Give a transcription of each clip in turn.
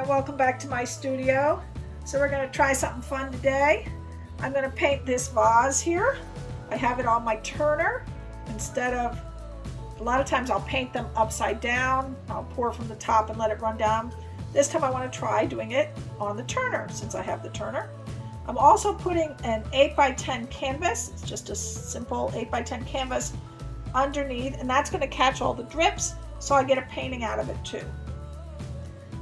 welcome back to my studio. So we're going to try something fun today. I'm going to paint this vase here. I have it on my turner instead of, a lot of times I'll paint them upside down. I'll pour from the top and let it run down. This time I want to try doing it on the turner since I have the turner. I'm also putting an 8x10 canvas. It's just a simple 8x10 canvas underneath, and that's going to catch all the drips so I get a painting out of it too.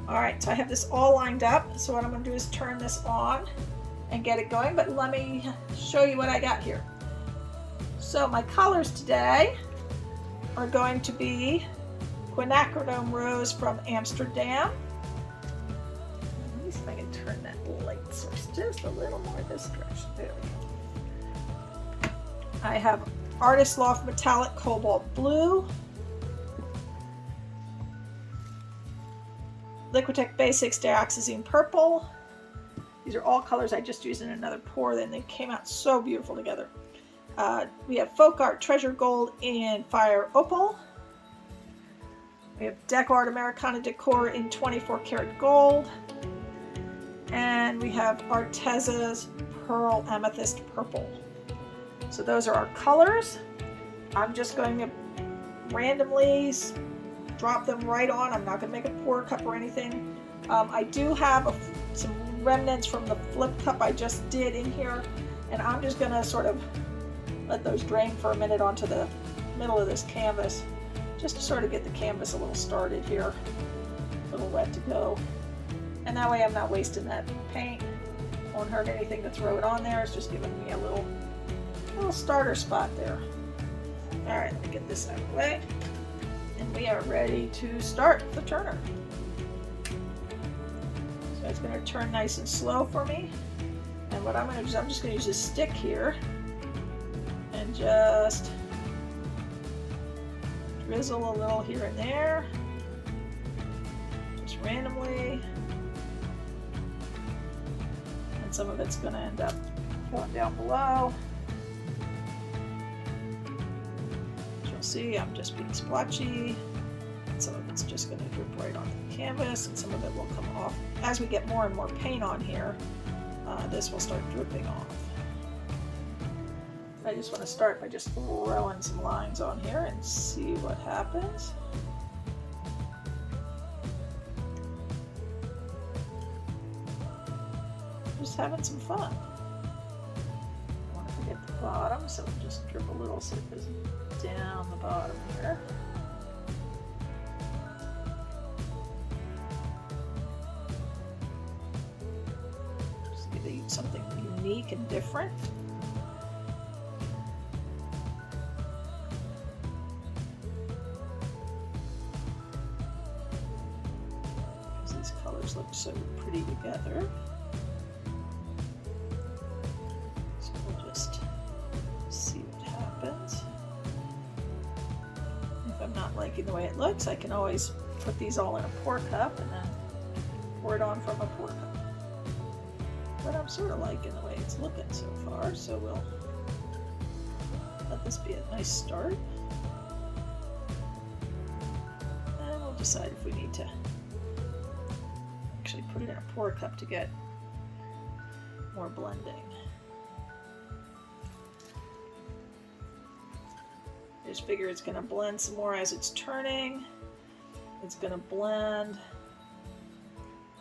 Alright, so I have this all lined up, so what I'm going to do is turn this on and get it going, but let me show you what I got here. So my colors today are going to be Quinacridone Rose from Amsterdam. Let me see if I can turn that light source just a little more this direction. There we go. I have Artist Loft Metallic Cobalt Blue, Liquitex Basics Dioxazine Purple. These are all colors I just used in another pour, and they came out so beautiful together. We have Folk Art Treasure Gold in Fire Opal. We have Decor Americana Decor in 24 karat gold. And we have Arteza's Pearl Amethyst Purple. So those are our colors. I'm just going to randomly drop them right on. I'm not going to make a pour cup or anything. I do have some remnants from the flip cup I just did in here, and I'm just going to sort of let those drain for a minute onto the middle of this canvas, just to sort of get the canvas a little started here, a little wet to go. And that way I'm not wasting that paint. Won't hurt anything to throw it on there. It's just giving me a little starter spot there. All right, let me get this out of the way. And we are ready to start the turner. So it's going to turn nice and slow for me. And what I'm going to do is I'm just going to use this stick here and just drizzle a little here and there, just randomly. And some of it's going to end up going down below. See, I'm just being splotchy, and some of it's just going to drip right onto the canvas, and some of it will come off. As we get more and more paint on here, this will start dripping off. I just want to start by just throwing some lines on here and see what happens. Just having some fun. I want to forget the bottom, so I'll just drip a little so it doesn't down the bottom here. Just give it something unique and different. Because these colors look so pretty together. So we'll just see what happens. If I'm not liking the way it looks, I can always put these all in a pour cup and then pour it on from a pour cup. But I'm sort of liking the way it's looking so far, so we'll let this be a nice start. And we'll decide if we need to actually put it in a pour cup to get more blending. I just figure it's going to blend some more as it's turning. It's going to blend.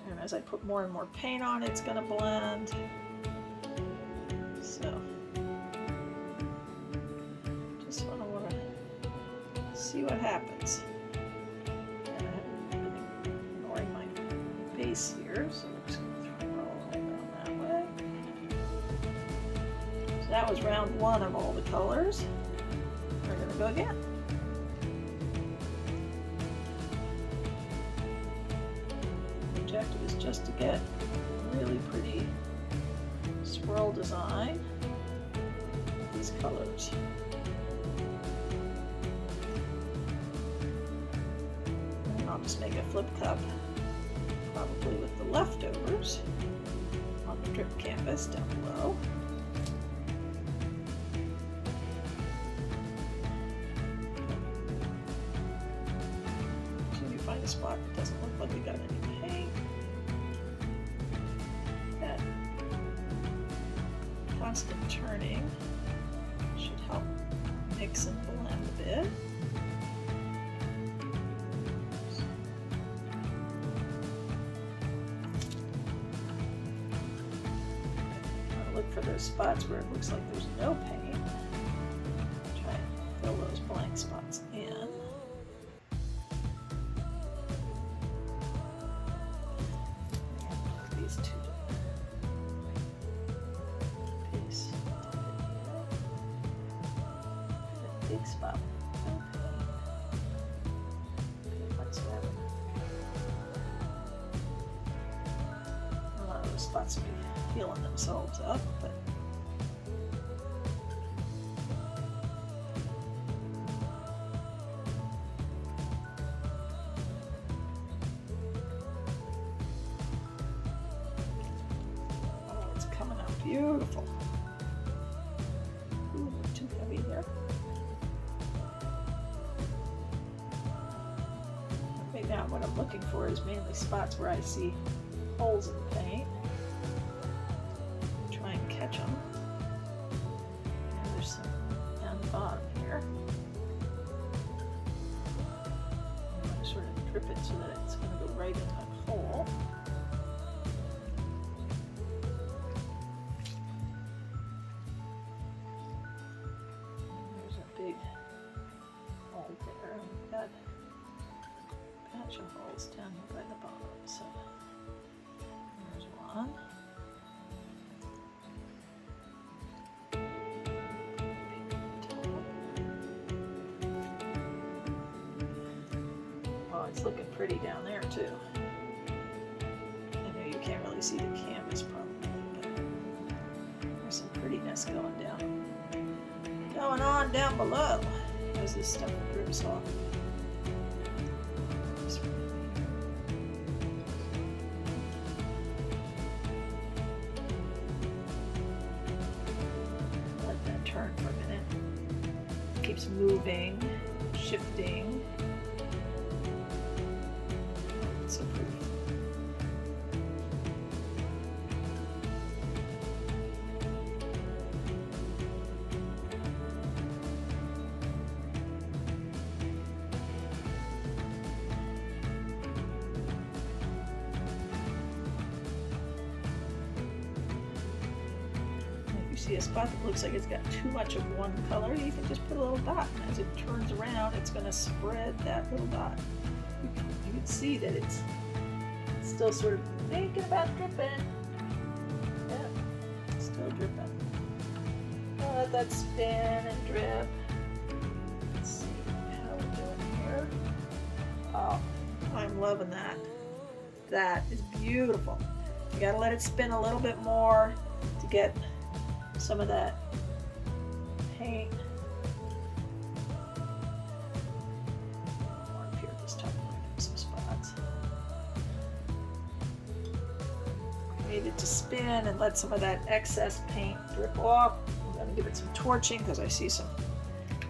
And as I put more and more paint on, it's going to blend. So, just want to see what happens. And I'm ignoring my base here, so we're just going to throw it all around that way. So that was round one of all the colors. We're going to go again. The objective is just to get a really pretty swirl design with these colors. And I'll just make a flip cup, probably with the leftovers on the drip canvas down below. Find a spot that doesn't look like we got any paint. constant turning should help mix and blend a bit. Look for those spots where it looks like there's no paint. Try and fill those blank spots in. These two piece. A big spot. No paint whatsoever. A lot of those spots will be healing themselves up, but oh, it's coming out beautiful. Ooh, too heavy there. Right now what I'm looking for is mainly spots where I see holes in the paint. Catch them. And there's some down the bottom here. I'm going to sort of drip it so that it's going to go right in that hole. And there's a big hole there. And we've got a patch of holes down here by the bottom. So there's one. It's looking pretty down there too. I know you can't really see the canvas probably, but there's some prettiness going on down below as this stuff drips off. Let that turn for a minute. It keeps moving, shifting. So pretty. If you see a spot that looks like it's got too much of one color, you can just put a little dot, and as it turns around, it's going to spread that little dot. You can see that it's still sort of thinking about dripping. Yep, still dripping. I'll let that spin and drip. Let's see how we're doing here. Oh, I'm loving that. That is beautiful. You gotta let it spin a little bit more to get some of that paint. Need it to spin and let some of that excess paint drip off. I'm going to give it some torching because I see some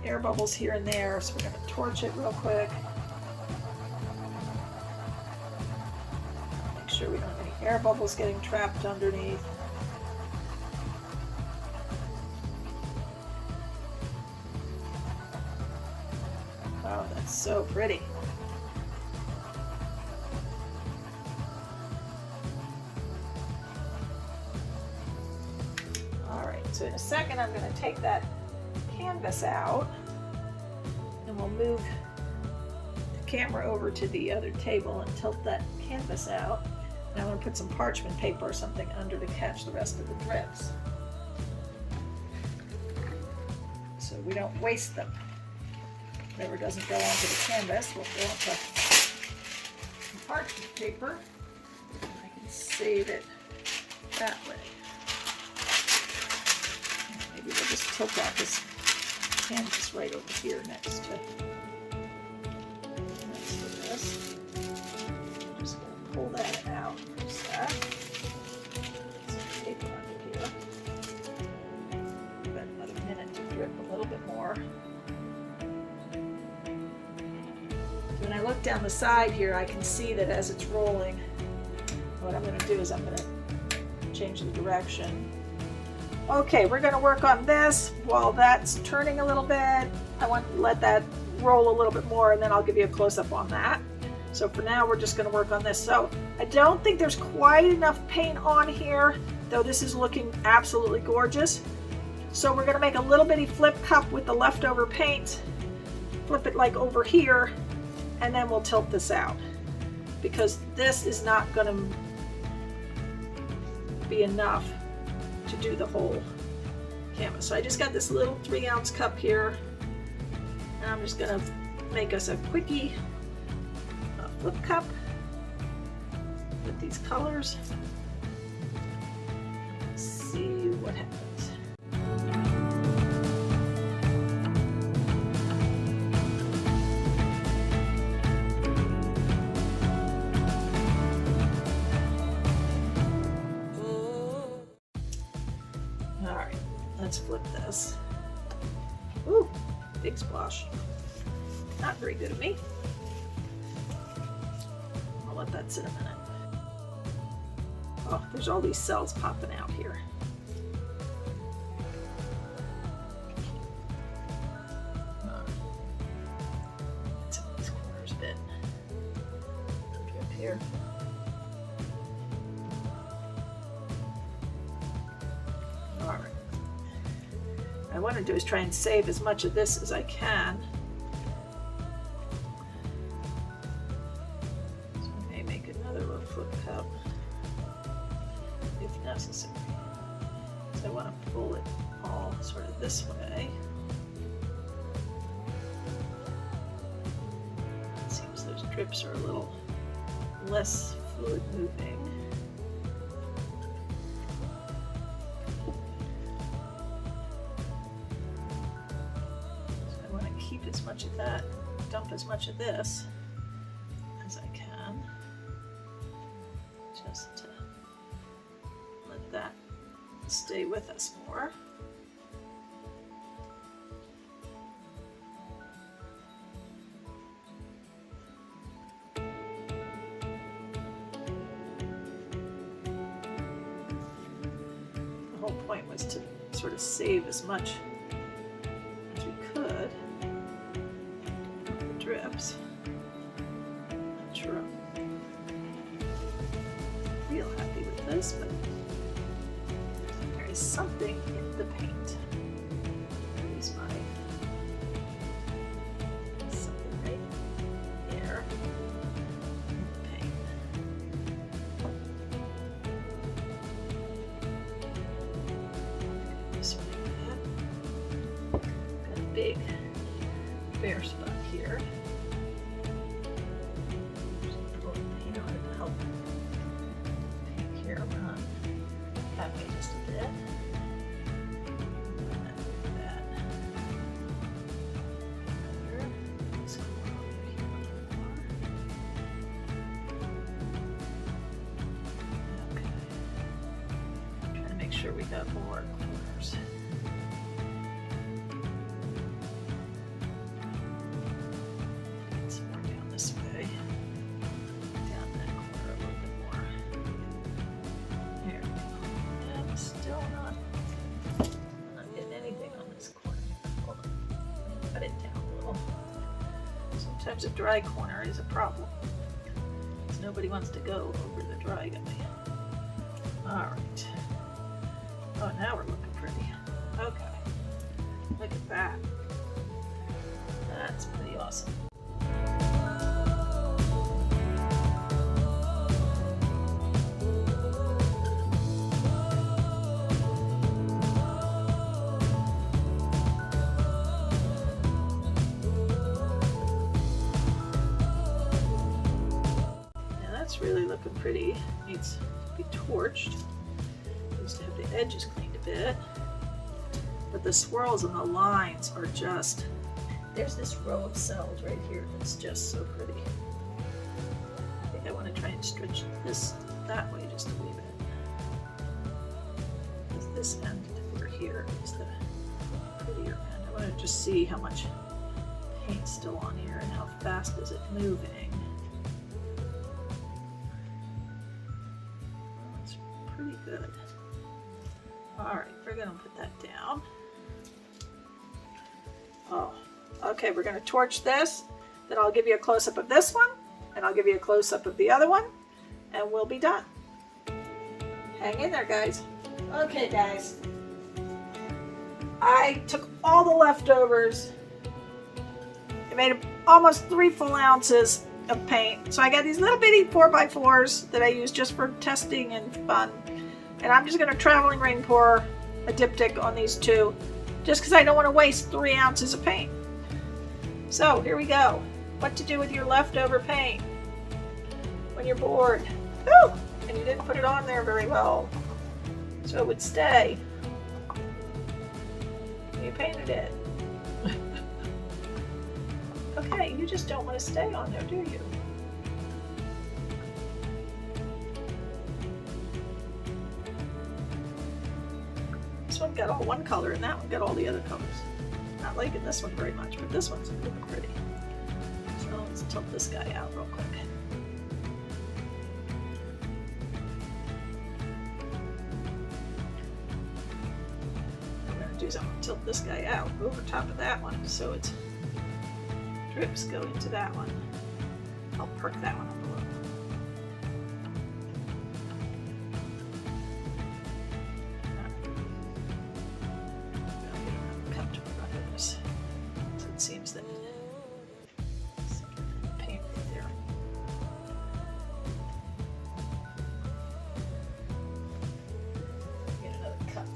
air bubbles here and there, so we're going to torch it real quick. Make sure we don't have any air bubbles getting trapped underneath. Oh, that's so pretty. So in a second, I'm going to take that canvas out and we'll move the camera over to the other table and tilt that canvas out. And I'm going to put some parchment paper or something under to catch the rest of the drips, so we don't waste them. Whatever doesn't go onto the canvas will go onto some parchment paper. I can save it that way. Maybe we'll just tilt out this canvas right over here next to this. I'm just going to pull that out for a sec. Some paper under here. Give it another minute to drip a little bit more. When I look down the side here, I can see that as it's rolling, what I'm going to do is I'm going to change the direction Okay, we're gonna work on this while that's turning a little bit. I want to let that roll a little bit more and then I'll give you a close-up on that. So for now, we're just gonna work on this. So I don't think there's quite enough paint on here, though this is looking absolutely gorgeous. So we're gonna make a little bitty flip cup with the leftover paint, flip it like over here, and then we'll tilt this out because this is not gonna be enough to do the whole canvas. So I just got this little 3-ounce cup here, and I'm just gonna make us a quickie flip cup with these colors. Let's see what happens. Let's flip this. Ooh, big splash. Not very good of me. I'll let that sit a minute. Oh, there's all these cells popping out here. Some of these corners a bit. Up here. All right. What I want to do is try and save as much of this as I can. So I may make another little flip cup if necessary. So I want to pull it all sort of this way. It seems those drips are a little less fluid moving. As much of that, dump as much of this as I can, just to let that stay with us more. The whole point was to sort of save as much as we could. Drips. Not sure I'm real happy with this, but there is something in the paint. At least something right there in the paint. This one got a big bare spot here. Just a bit. Okay. Trying to make sure we got more corners. Some more down this way. Down that corner a little bit more. There we go. Still not getting anything on this corner. Hold on. Cut it down a little. Sometimes a dry corner is a problem, because nobody wants to go over the dry guy. Alright. Oh, now we're looking pretty. Okay. Look at that. That's pretty awesome. Really looking pretty. Needs to be torched. Needs to have the edges cleaned a bit. But the swirls and the lines are just, there's this row of cells right here that's just so pretty. I think I want to try and stretch this that way just a wee bit. Because this end over here is the prettier end. I want to just see how much paint's still on here and how fast is it moving. Pretty good. All right, we're gonna put that down. Oh, okay, we're gonna torch this. Then I'll give you a close-up of this one, and I'll give you a close-up of the other one, and we'll be done. Hang in there, guys. Okay, guys. I took all the leftovers. I made almost 3 full ounces of paint. So I got these little bitty 4x4s that I use just for testing and fun. And I'm just going to traveling rain pour a diptych on these 2, just because I don't want to waste 3 ounces of paint. So here we go. What to do with your leftover paint when you're bored. Woo! And you didn't put it on there very well, so it would stay. You painted it. Okay, you just don't want to stay on there, do you? This one got all one color and that one got all the other colors. Not liking this one very much, but this one's really pretty. So let's tilt this guy out real quick. I'm going to tilt this guy out over top of that one so its drips go into that one. I'll perk that one up a little. I'm comfortable under this. So it seems that paint right there. Get another cut.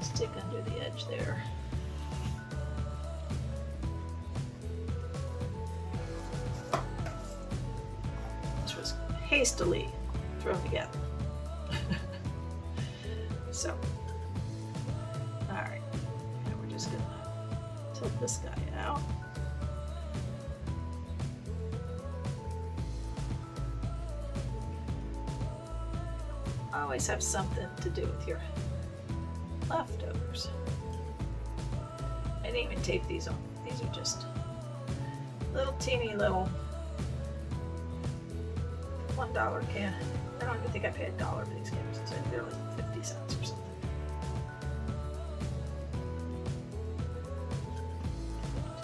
Stick under the edge there. This was hastily thrown together. So, alright, and we're just gonna tilt this guy out. Always have something to do with your leftovers. I didn't even tape these on. These are just little teeny little $1 can. I don't even think I paid $1 for these cans. They're like 50 cents or something.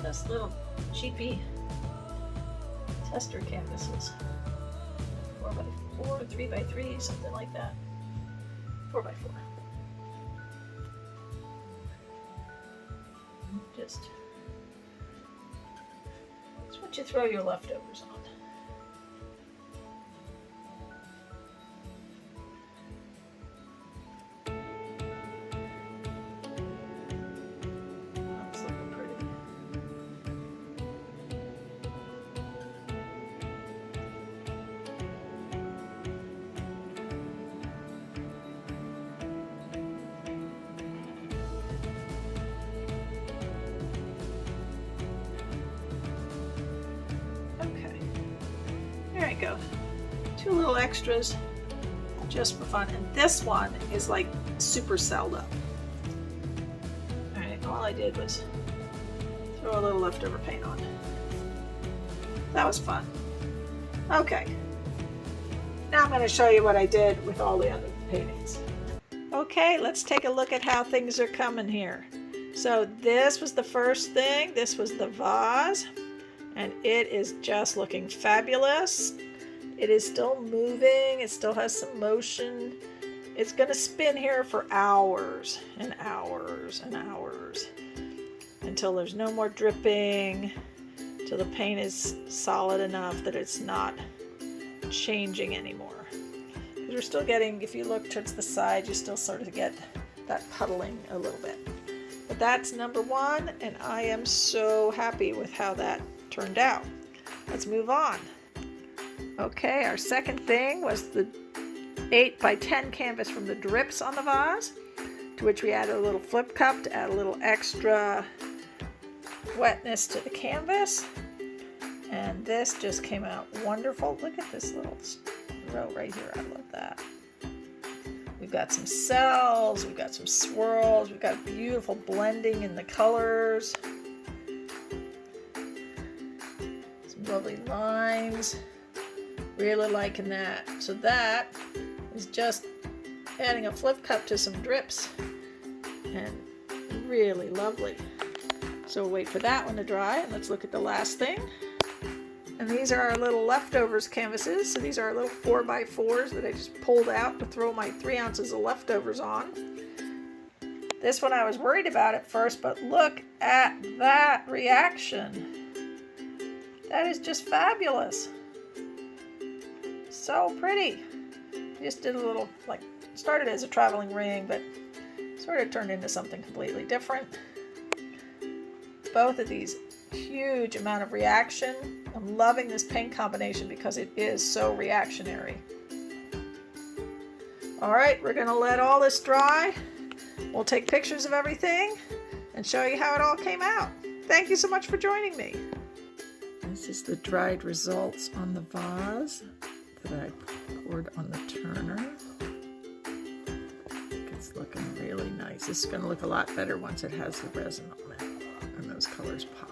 Just little cheapy tester canvases. 4x4, 3x3, something like that. 4x4. Just it's what you throw your leftovers on. That's looking pretty. There you go. 2 little extras just for fun. And this one is like super celled up. Alright, all I did was throw a little leftover paint on. That was fun. Okay. Now I'm going to show you what I did with all the other paintings. Okay, let's take a look at how things are coming here. So this was the first thing. This was the vase. And it is just looking fabulous. It is still moving. It still has some motion. It's going to spin here for hours and hours and hours until there's no more dripping, till the paint is solid enough that it's not changing anymore. Because we're still getting, if you look towards the side, you still sort of get that puddling a little bit. But that's number 1, and I am so happy with how that turned out. Let's move on. Okay, our second thing was the 8x10 canvas from the drips on the vase, to which we added a little flip cup to add a little extra wetness to the canvas. And this just came out wonderful. Look at this little row right here. I love that. We've got some cells, we've got some swirls, we've got beautiful blending in the colors. Lovely lines. Really liking that. So that is just adding a flip cup to some drips, and really lovely. So we'll wait for that one to dry, and let's look at the last thing. And these are our little leftovers canvases. So these are our little 4x4s that I just pulled out to throw my 3 ounces of leftovers on. This one I was worried about at first, but look at that reaction. That is just fabulous. So pretty. Just did a little, like, started as a traveling ring, but sort of turned into something completely different. Both of these, huge amount of reaction. I'm loving this paint combination because it is so reactionary. All right, we're gonna let all this dry. We'll take pictures of everything and show you how it all came out. Thank you so much for joining me. This is the dried results on the vase that I poured on the turner. It's looking really nice. This is going to look a lot better once it has the resin on it and those colors pop.